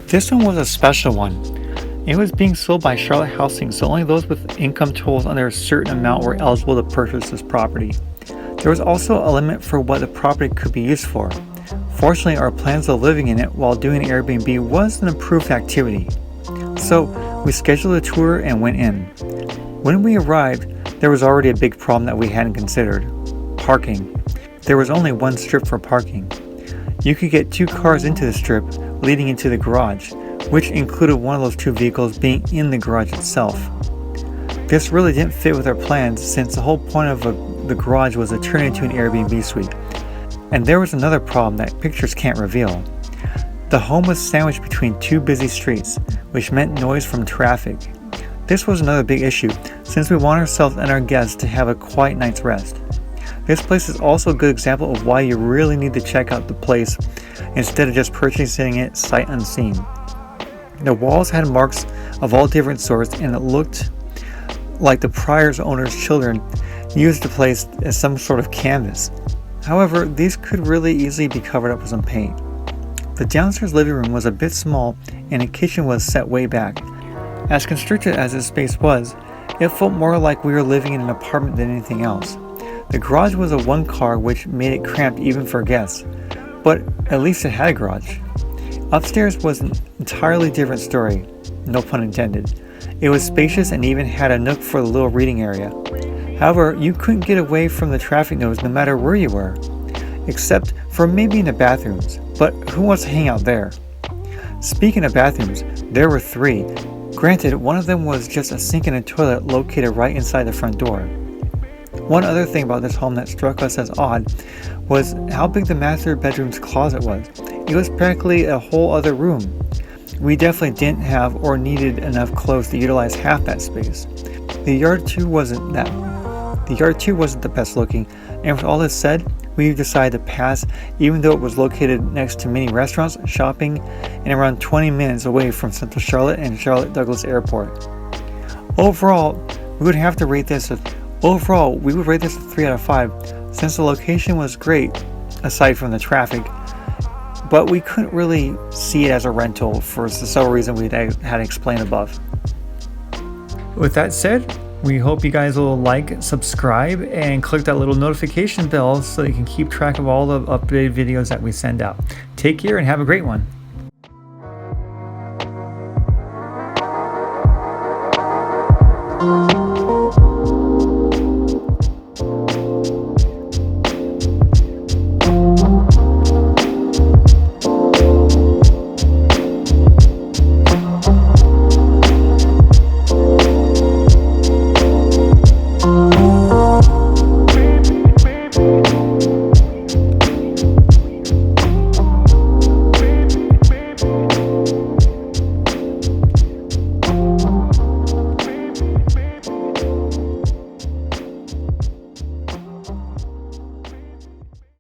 This one was a special one. It was being sold by Charlotte Housing, so only those with income totals under a certain amount were eligible to purchase this property. There was also a limit for what the property could be used for. Fortunately, our plans of living in it while doing Airbnb was an approved activity. So we scheduled a tour and went in. When we arrived, there was already a big problem that we hadn't considered: parking. There was only one strip for parking. You could get 2 cars into the strip leading into the garage, which included one of those 2 vehicles being in the garage itself. This really didn't fit with our plans, since the whole point of the garage was to turn into an Airbnb suite. And there was another problem that pictures can't reveal. The home was sandwiched between 2 busy streets, which meant noise from traffic. This was another big issue, since we want ourselves and our guests to have a quiet night's rest. This place is also a good example of why you really need to check out the place instead of just purchasing it sight unseen. The walls had marks of all different sorts, and it looked like the prior owner's children used the place as some sort of canvas. However, these could really easily be covered up with some paint. The downstairs living room was a bit small, and the kitchen was set way back. As constricted as this space was, it felt more like we were living in an apartment than anything else. The garage was a 1 car, which made it cramped even for guests, but at least it had a garage. Upstairs was an entirely different story, no pun intended. It was spacious and even had a nook for the little reading area. However, you couldn't get away from the traffic noise no matter where you were, except for maybe in the bathrooms, but who wants to hang out there? Speaking of bathrooms, there were 3. Granted, one of them was just a sink and a toilet located right inside the front door. One other thing about this home that struck us as odd was how big the master bedroom's closet was. It was practically a whole other room. We definitely didn't have or needed enough clothes to utilize half that space. The yard too wasn't the best looking, and with all this said, we decided to pass, even though it was located next to many restaurants, shopping, and around 20 minutes away from Central Charlotte and Charlotte Douglas Airport. Overall, we would rate this a 3 out of 5, since the location was great, aside from the traffic, but we couldn't really see it as a rental for the sole reason we had explained above. With that said, we hope you guys will like, subscribe, and click that little notification bell so you can keep track of all the updated videos that we send out. Take care and have a great one.